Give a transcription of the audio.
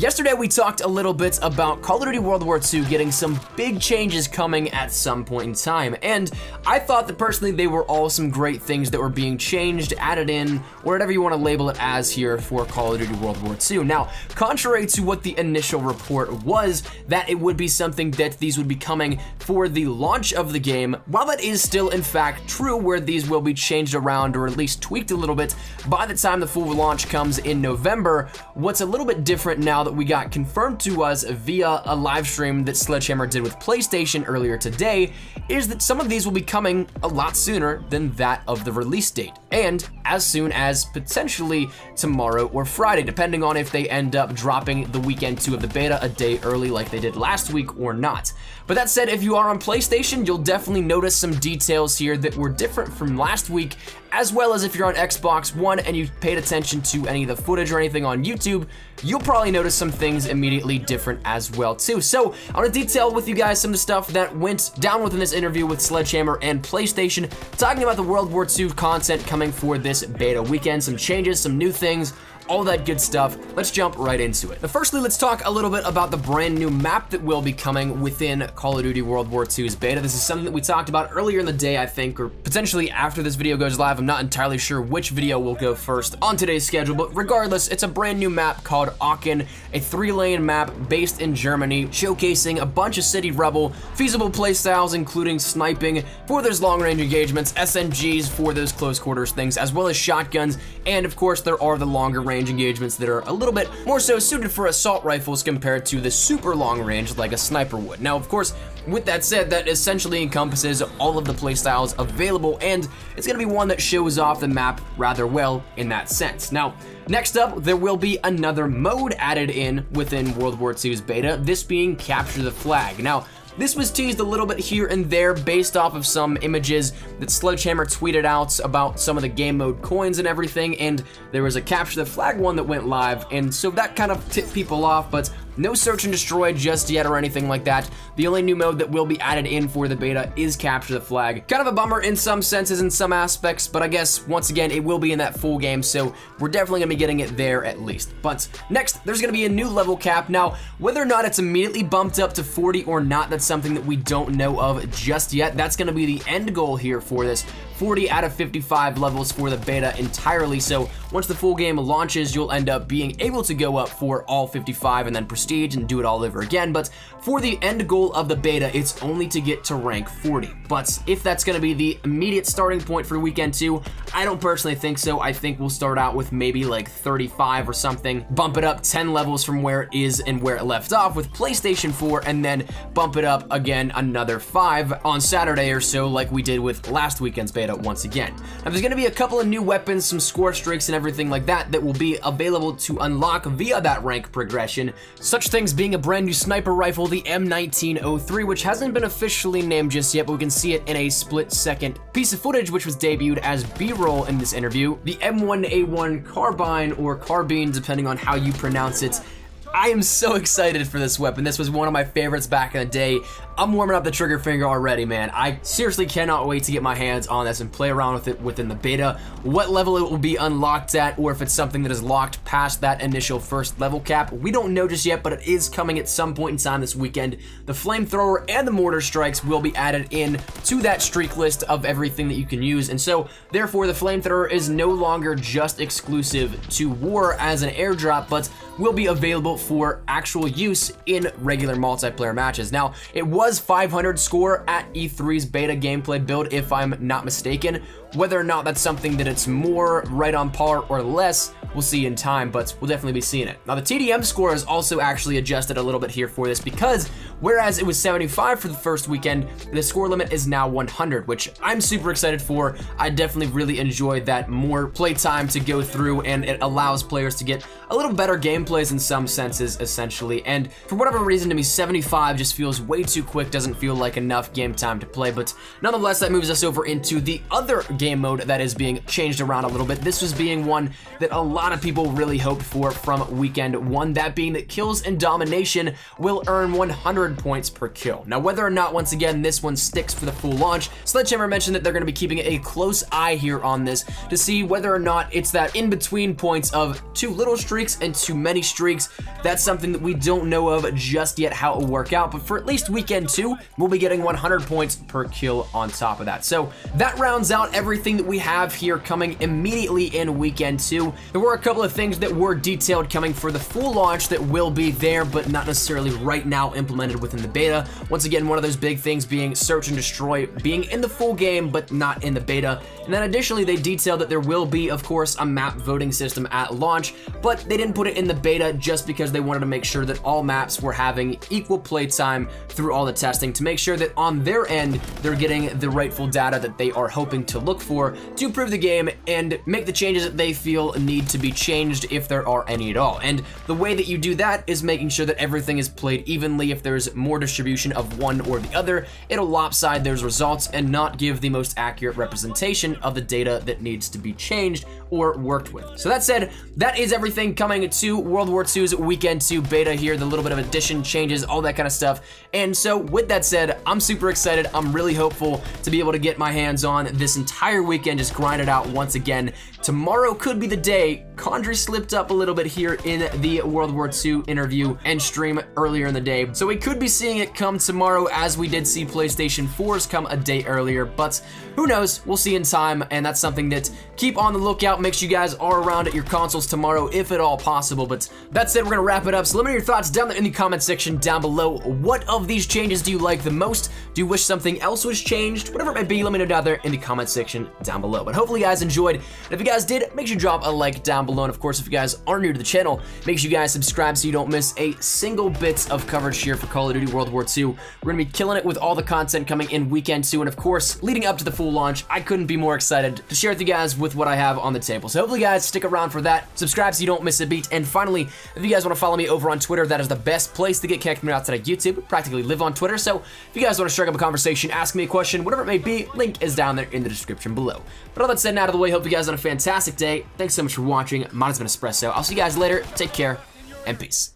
Yesterday we talked a little bit about Call of Duty World War II getting some big changes coming at some point in time, and I thought that personally they were all some great things that were being changed, added in, or whatever you want to label it as here for Call of Duty World War II. Now, contrary to what the initial report was, that it would be something that these would be coming for the launch of the game, while that is still in fact true where these will be changed around or at least tweaked a little bit by the time the full launch comes in November, what's a little bit different now that we got confirmed to us via a live stream that Sledgehammer did with PlayStation earlier today is that some of these will be coming a lot sooner than that of the release date, and as soon as potentially tomorrow or Friday, depending on if they end up dropping the weekend 2 of the beta a day early like they did last week or not. But that said, if you are on PlayStation, you'll definitely notice some details here that were different from last week, as well as if you're on Xbox One and you paid attention to any of the footage or anything on YouTube, you'll probably notice some things immediately different as well too. So I want to detail with you guys some of the stuff that went down within this interview with Sledgehammer and PlayStation, talking about the World War II content coming for this beta weekend, some changes, some new things, all that good stuff. Let's jump right into it. But firstly, let's talk a little bit about the brand new map that will be coming within Call of Duty World War II's beta. This is something that we talked about earlier in the day, I think, or potentially after this video goes live. I'm not entirely sure which video will go first on today's schedule, but regardless, it's a brand new map called Aachen, a 3-lane map based in Germany, showcasing a bunch of city rebel feasible playstyles, including sniping for those long-range engagements, SMGs for those close quarters things, as well as shotguns, and of course there are the longer range engagements that are a little bit more so suited for assault rifles compared to the super long range like a sniper would. Now, of course, with that said, that essentially encompasses all of the playstyles available, and it's going to be one that shows off the map rather well in that sense. Now, next up, there will be another mode added in within World War II's beta, this being Capture the Flag. Now, this was teased a little bit here and there based off of some images that Sledgehammer tweeted out about some of the game mode coins and everything, and there was a Capture the Flag one that went live, and so that kind of tipped people off, but no search and destroy just yet or anything like that. The only new mode that will be added in for the beta is Capture the Flag. Kind of a bummer in some senses, in some aspects, but I guess, once again, it will be in that full game, so we're definitely going to be getting it there at least. But next, there's going to be a new level cap. Now, whether or not it's immediately bumped up to 40 or not, that's something that we don't know of just yet. That's going to be the end goal here for this. 40 out of 55 levels for the beta entirely, so once the full game launches, you'll end up being able to go up for all 55 and then prestige and do it all over again. But for the end goal of the beta, it's only to get to rank 40. But if that's going to be the immediate starting point for weekend 2, I don't personally think so. I think we'll start out with maybe like 35 or something, bump it up 10 levels from where it is and where it left off with PlayStation 4, and then bump it up again another 5 on Saturday or so like we did with last weekend's beta once again. Now, there's going to be a couple of new weapons, some score streaks and everything like that that will be available to unlock via that rank progression. Such things being a brand new sniper rifle, the M1903, which hasn't been officially named just yet, but we can see it in a split-second piece of footage which was debuted as B-roll in this interview. The M1A1 carbine, or carbine depending on how you pronounce it. I am so excited for this weapon. This was one of my favorites back in the day. I'm warming up the trigger finger already, man. I seriously cannot wait to get my hands on this and play around with it within the beta. What level it will be unlocked at, or if it's something that is locked past that initial first level cap, we don't know just yet, but it is coming at some point in time this weekend. The flamethrower and the mortar strikes will be added in to that streak list of everything that you can use, and so therefore the flamethrower is no longer just exclusive to war as an airdrop, but will be available for actual use in regular multiplayer matches. Now, it was 500 score at E3's beta gameplay build, if I'm not mistaken. Whether or not that's something that it's more right on par or less, we'll see in time, but we'll definitely be seeing it. Now, the TDM score is also actually adjusted a little bit here for this, because whereas it was 75 for the first weekend, the score limit is now 100, which I'm super excited for. I definitely really enjoyed that more play time to go through, and it allows players to get a little better gameplays in some senses, essentially. And for whatever reason, to me, 75 just feels way too quick, doesn't feel like enough game time to play, but nonetheless, that moves us over into the other game mode that is being changed around a little bit. This was being one that a lot of people really hoped for from weekend 1, that being that kills and domination will earn 100 100 points per kill. Now, whether or not, once again, this one sticks for the full launch, Sledgehammer mentioned that they're going to be keeping a close eye here on this to see whether or not it's that in-between points of too little streaks and too many streaks. That's something that we don't know of just yet how it will work out, but for at least weekend 2, we'll be getting 100 points per kill on top of that. So that rounds out everything that we have here coming immediately in weekend 2. There were a couple of things that were detailed coming for the full launch that will be there, but not necessarily right now implemented within the beta. Once again, one of those big things being search and destroy being in the full game, but not in the beta. And then additionally, they detailed that there will be, of course, a map voting system at launch, but they didn't put it in the beta just because they wanted to make sure that all maps were having equal playtime through all the testing to make sure that on their end, they're getting the rightful data that they are hoping to look for to improve the game and make the changes that they feel need to be changed if there are any at all. And the way that you do that is making sure that everything is played evenly. If there's more distribution of one or the other, it'll lopside those results and not give the most accurate representation of the data that needs to be changed or worked with. So that said, that is everything coming to World War II's Weekend 2 beta here, the little bit of addition changes, all that kind of stuff. And so with that said, I'm super excited. I'm really hopeful to be able to get my hands on this entire weekend, just grind it out once again. Tomorrow could be the day. Condry slipped up a little bit here in the World War II interview and stream earlier in the day. So we could be seeing it come tomorrow as we did see PlayStation 4's come a day earlier, but who knows? We'll see in time, and that's something that keep on the lookout. Make sure you guys are around at your consoles tomorrow if at all possible. But that said, we're gonna wrap it up. So let me know your thoughts down there in the comment section down below. What of these changes do you like the most? Do you wish something else was changed? Whatever it may be, let me know down there in the comment section down below. But hopefully you guys enjoyed. And if you guys did, make sure you drop a like down below. And of course, if you guys are new to the channel, make sure you guys subscribe so you don't miss a single bit of coverage here for Call of Duty World War II. We're gonna be killing it with all the content coming in weekend 2. And of course, leading up to the full launch, I couldn't be more excited to share with you guys with what I have on the table. So hopefully you guys stick around for that. Subscribe so you don't miss a beat. And finally, if you guys want to follow me over on Twitter, that is the best place to get connected with me outside of YouTube. I practically live on Twitter. So if you guys want to strike up a conversation, ask me a question, whatever it may be, link is down there in the description below. But all that said and out of the way, hope you guys had a fantastic day. Thanks so much for watching. Mine has been Espresso. I'll see you guys later. Take care and peace.